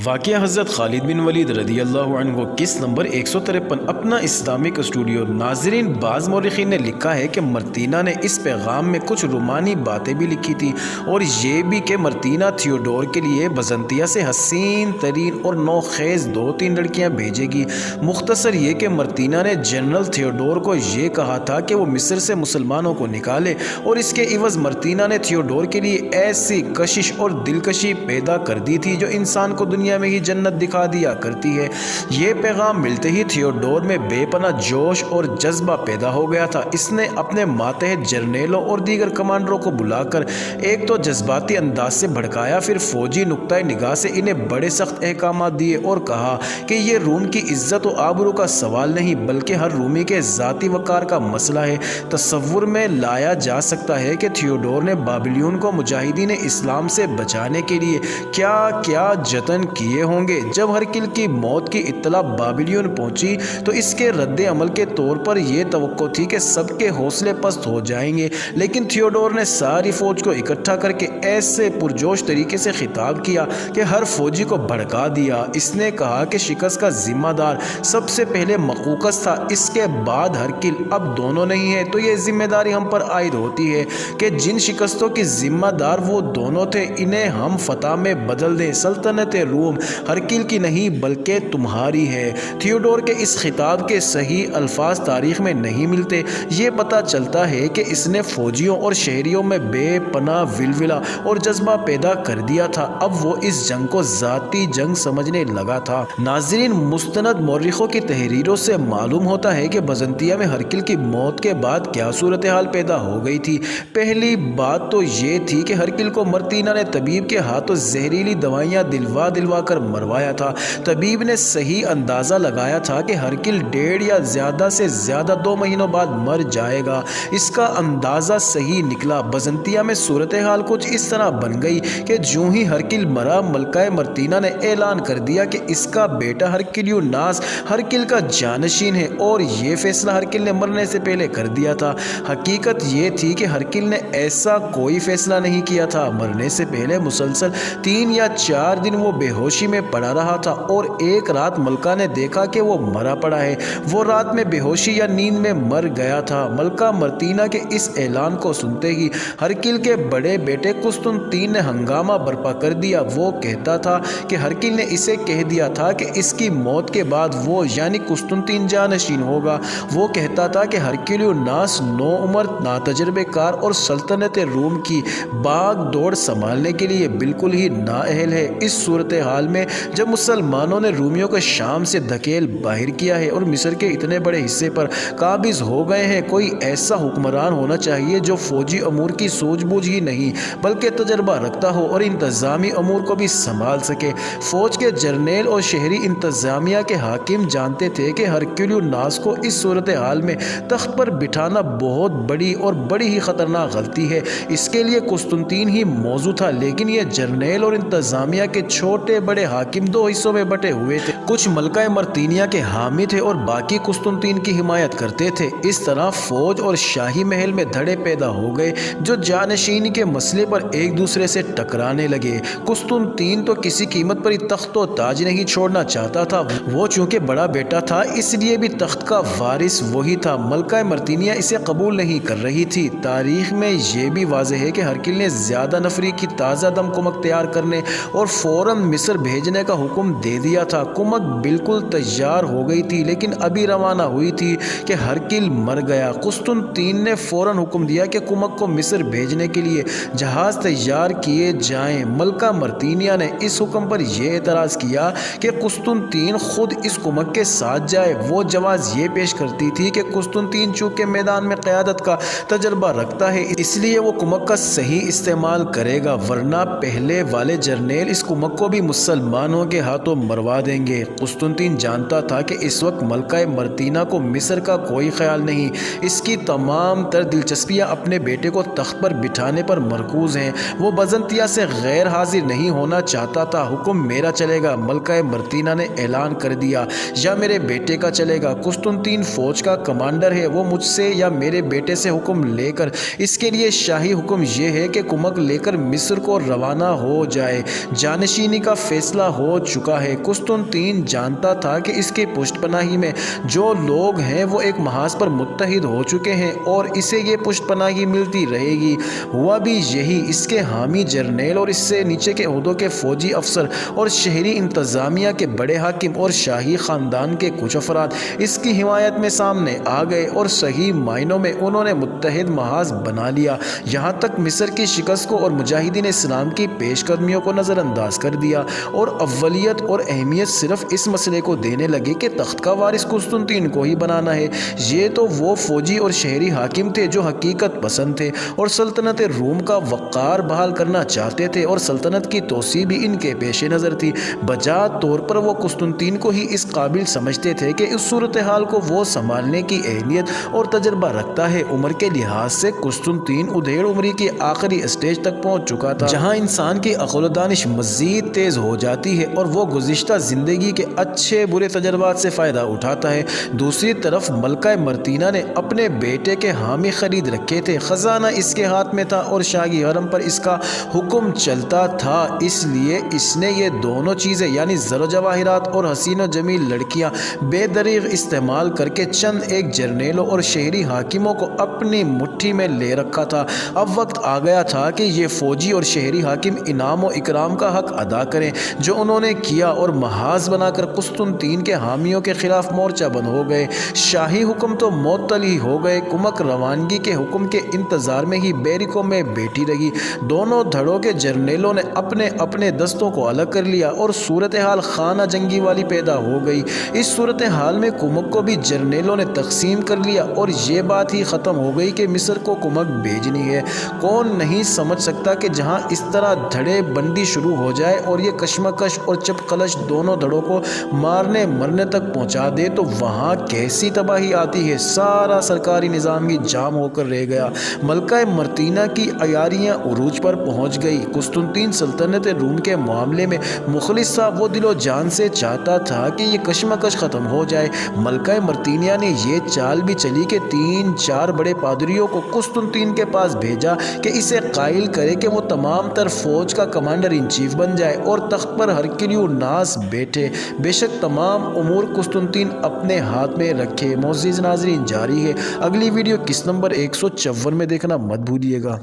واقعہ حضرت خالد بن ولید رضی اللہ عنہ کو قسط نمبر 153 اپنا اسلامک اسٹوڈیو۔ ناظرین، بعض مورخین نے لکھا ہے کہ مرتینہ نے اس پیغام میں کچھ رومانی باتیں بھی لکھی تھی، اور یہ بھی کہ مرتینہ تھیوڈور کے لیے بزنطیہ سے حسین ترین اور نوخیز 2-3 لڑکیاں بھیجے گی۔ مختصر یہ کہ مرتینہ نے جنرل تھیوڈور کو یہ کہا تھا کہ وہ مصر سے مسلمانوں کو نکالے، اور اس کے عوض مرتینہ نے تھیوڈور کے لیے ایسی کشش اور دلکشی پیدا کر دی تھی جو انسان کو دنیا میں ہی جنت دکھا دیا کرتی ہے۔ یہ پیغام ملتے ہی تھیوڈور میں بے پناہ جوش اور جذبہ پیدا ہو گیا تھا۔ اس نے اپنے ماتحت جرنیلوں اور دیگر کمانڈروں کو بلا کر ایک تو جذباتی انداز سے بھڑکایا، پھر فوجی نقطۂ نگاہ سے انہیں بڑے سخت احکامات دیے اور کہا کہ یہ روم کی عزت و آبرو کا سوال نہیں بلکہ ہر رومی کے ذاتی وقار کا مسئلہ ہے۔ تصور میں لایا جا سکتا ہے کہ تھیوڈور نے بابلیون کو مجاہدین اسلام سے بچانے کے لیے کیا کیا جتن کیے ہوں گے۔ جب ہرکل کی موت کی اطلاع بابلیون پہنچی تو اس کے رد عمل کے طور پر یہ توقع تھی کہ سب کے حوصلے پست ہو جائیں گے، لیکن تھیوڈور نے ساری فوج کو اکٹھا کر کے ایسے پرجوش طریقے سے خطاب کیا کہ ہر فوجی کو بھڑکا دیا۔ اس نے کہا کہ شکست کا ذمہ دار سب سے پہلے مقوقس تھا، اس کے بعد ہرکل، اب دونوں نہیں ہیں، تو یہ ذمہ داری ہم پر عائد ہوتی ہے کہ جن شکستوں کی ذمہ دار وہ دونوں تھے انہیں ہم فتح میں بدل دیں۔ سلطنت روم ہرکل کی نہیں بلکہ تمہاری ہے۔ تھیوڈور کے اس خطاب کے صحیح الفاظ تاریخ میں نہیں ملتے۔ یہ پتہ چلتا ہے کہ اس نے فوجیوں اور شہریوں میں بے پناہ ولولہ اور جذبہ پیدا کر دیا تھا۔ اب وہ اس جنگ کو ذاتی جنگ سمجھنے لگا تھا۔ ناظرین، مستند مورخوں کی تحریروں سے معلوم ہوتا ہے کہ بزنطیہ میں ہرکل کی موت کے بعد کیا صورتحال پیدا ہو گئی تھی۔ پہلی بات تو یہ تھی کہ ہرکل کو مرتینہ نے طبیب کے ہاتھوں زہریلی دوائیاں دلوا کر مروایا تھا۔ طبیب نے صحیح اندازہ لگایا تھا کہ ہرکل 1.5 یا زیادہ سے زیادہ 2 مہینوں بعد مر جائے گا۔ اس کا اندازہ صحیح نکلا۔ بزنطیہ میں صورتحال کچھ اس طرح بن گئی کہ جوں ہی ہرکل مرا، ملکہ مرتینہ نے اعلان کر دیا کہ اس کا بیٹا ہرکلیوناس ہرکل کا جانشین ہے، اور یہ فیصلہ ہرکل نے مرنے سے پہلے کر دیا تھا۔ حقیقت یہ تھی کہ ہرکل نے ایسا کوئی فیصلہ نہیں کیا تھا۔ مرنے سے پہلے مسلسل 3 یا 4 دن وہ بے ہوشی میں پڑا رہا تھا، اور ایک رات ملکہ نے دیکھا کہ وہ مرا پڑا ہے۔ وہ رات میں بے ہوشی یا نیند میں مر گیا تھا۔ ملکہ مرتینہ کے اس اعلان کو سنتے ہی ہرکل کے بڑے بیٹے قسطنطین نے ہنگامہ برپا کر دیا۔ وہ کہتا تھا کہ ہرکل نے اسے کہہ دیا تھا کہ اس کی موت کے بعد وہ یعنی قسطنطین جانشین ہوگا۔ وہ کہتا تھا کہ ہرکلیوناس نوعمر، ناتجربہ کار اور سلطنت روم کی باغ دوڑ سنبھالنے کے لیے بالکل ہی نااہل ہے۔ اس صورتحال میں جب مسلمانوں نے رومیوں کو شام سے دھکیل باہر کیا ہے اور مصر کے اتنے بڑے حصے پر قابض ہو گئے ہیں، کوئی ایسا حکمران ہونا چاہیے جو فوجی امور کی سوجھ بوجھ ہی نہیں بلکہ تجربہ رکھتا ہو اور انتظامی امور کو بھی سنبھال سکے۔ فوج کے جرنیل اور شہری انتظامیہ کے حاکم جانتے تھے کہ ہرکلیوناس کو اس صورتحال میں تخت پر بٹھانا بہت بڑی اور بڑی ہی خطرناک غلطی ہے۔ اس کے لیے قسطنطین ہی موضوع تھا، لیکن یہ جرنیل اور انتظامیہ کے چھوٹے بڑے حاکم 2 حصوں میں بٹے ہوئے تھے۔ کچھ ملکہ مرتینیہ کے حامی تھے اور باقی قسطنطین کی حمایت کرتے تھے۔ اس طرح فوج اور شاہی محل میں دھڑے پیدا ہو گئے جو جانشینی کے مسئلے پر ایک دوسرے سے ٹکرانے لگے۔ قسطنطین تو کسی قیمت پر ہی تخت و تاج نہیں چھوڑنا چاہتا تھا۔ وہ چونکہ بڑا بیٹا تھا اس لیے بھی تخت کا وارث وہی تھا۔ ملکہ مرتینیہ اسے قبول نہیں کر رہی تھی۔ تاریخ میں یہ بھی واضح ہے کہ ہرکل نے زیادہ نفری کی تازہ دم کمک تیار کرنے اور فوراً مصر بھیجنے کا حکم دے دیا تھا۔ کمک بالکل تیار ہو گئی تھی لیکن ابھی روانہ ہوئی تھی کہ ہرکل مر گیا۔ قسطنطین نے فوراً حکم دیا کہ کمک کو مصر بھیجنے کے لیے جہاز تیار کیے جائیں۔ ملکہ مرتینیہ نے اس حکم پر یہ اعتراض کیا کہ قسطنطین خود اس کمک کے ساتھ جائے۔ وہ جواز یہ پیش کرتی تھی کہ قسطنطین چونکہ میدان میں قیادت کا تجربہ رکھتا ہے اس لیے وہ کمک کا صحیح استعمال کرے گا، ورنہ پہلے والے جرنیل اس کمک کو بھی مسلمانوں کے ہاتھوں مروا دیں گے۔ قسطنطین جانتا تھا کہ اس وقت ملکہ مرتینہ کو مصر کا کوئی خیال نہیں۔ اس کی تمام تر دلچسپیاں اپنے بیٹے کو تخت پر بٹھانے پر مرکوز ہیں۔ وہ بزنطیہ سے غیر حاضر نہیں ہونا چاہتا تھا۔ حکم میرا چلے گا، ملکہ مرتینہ نے اعلان کر دیا، یا میرے بیٹے کا چلے گا۔ قسطنطین فوج کا کمانڈر ہے، وہ مجھ سے یا میرے بیٹے سے حکم لے کر اس کے لیے شاہی حکم یہ ہے کہ کمک لے کر مصر کو روانہ ہو جائے۔ جانشینی کا فیصلہ ہو چکا ہے۔ قسطنطین جانتا تھا کہ اس کی پشت پناہی میں جو لوگ ہیں وہ ایک محاذ پر متحد ہو چکے ہیں اور اسے یہ پشت پناہی ملتی رہے گی۔ ہوا بھی یہی، اس کے حامی جرنیل اور اس سے نیچے کے عہدوں کے فوجی افسر اور شہری انتظامیہ کے بڑے حاکم اور شاہی خاندان کے کچھ افراد اس کی حمایت میں سامنے آ گئے اور صحیح معنوں میں انہوں نے متحد محاذ بنا لیا، یہاں تک مصر کی شکست کو اور مجاہدین اسلام کی پیش قدمیوں کو نظر انداز کر دیا اور اولیت اور اہمیت صرف اس مسئلے کو دینے لگے کہ تخت کا وارث قسطنطین کو ہی بنانا ہے۔ یہ تو وہ فوجی اور شہری حاکم تھے جو حقیقت پسند تھے اور سلطنت روم کا وقار بحال کرنا چاہتے تھے اور سلطنت کی توسیع بھی ان کے پیش نظر تھی۔ بجا طور پر وہ قسطنطین کو ہی اس قابل سمجھتے تھے کہ اس صورتحال کو وہ سنبھالنے کی اہلیت اور تجربہ رکھتا ہے۔ عمر کے لحاظ سے قسطنطین ادھیڑ عمری کی آخری اسٹیج تک پہنچ چکا تھا، جہاں انسان کی عقل و دانش مزید تیز ہو جاتی ہے اور وہ گزشتہ زندگی کے اچھے برے تجربات سے فائدہ اٹھاتا ہے۔ دوسری طرف ملکہ مرتینہ نے اپنے بیٹے کے حامی خرید رکھے تھے، خزانہ اس کے ہاتھ میں تھا اور شاہی حرم پر اس کا حکم چلتا تھا، اس لیے اس نے یہ دونوں چیزیں یعنی زر و جواہرات اور حسین و جمیل لڑکیاں بے دریغ استعمال کر کے چند ایک جرنیلوں اور شہری حاکموں کو اپنی مٹھی میں لے رکھا تھا۔ اب وقت آ گیا تھا کہ یہ فوجی اور شہری حاکم انعام و اکرام کا حق ادا کریں جو انہوں نے کیا اور محاذ بنا کر قسطنطین کے حامیوں کے خلاف مورچہ بند ہو گئے۔ شاہی حکم تو معطل ہی ہو گئے، کمک روانگی کے حکم کے انتظار میں ہی بیرکوں میں بیٹھی رہی۔ دونوں دھڑوں کے جرنیلوں نے اپنے اپنے دستوں کو الگ کر لیا اور صورتحال خانہ جنگی والی پیدا ہو گئی۔ اس صورتحال میں کمک کو بھی جرنیلوں نے تقسیم کر لیا اور یہ بات ہی ختم ہو گئی کہ مصر کو کمک بھیجنی ہے۔ کون نہیں سمجھ سکتا کہ جہاں اس طرح دھڑے بندی شروع ہو جائے اور یہ کشمکش اور چپ قلش دونوں دھڑوں کو مارنے مرنے تک پہنچا دے تو وہاں کیسی تباہی آتی ہے۔ سارا سرکاری نظام ہی جام ہو کر رہ گیا۔ ملکہ مرتینہ کی عیاریاں عروج پر پہنچ گئی۔ قسطنطین سلطنت روم کے معاملے میں مخلص تھا، وہ دل و جان سے چاہتا تھا کہ یہ کشمکش ختم ہو جائے۔ ملکہ مرتینہ نے یہ چال بھی چلی کہ 3-4 بڑے پادریوں کو قسطنطین کے پاس بھیجا کہ اسے قائل کرے کہ وہ تمام تر فوج کا کمانڈر ان چیف بن جائے اور تخت پر ہرکلیو ناس بیٹھے۔ بے شک تمام امور قسطنطین اپنے ہاتھ میں رکھے۔ معزز ناظرین، جاری ہے اگلی ویڈیو کس نمبر 154 میں دیکھنا مت بھولیے گا۔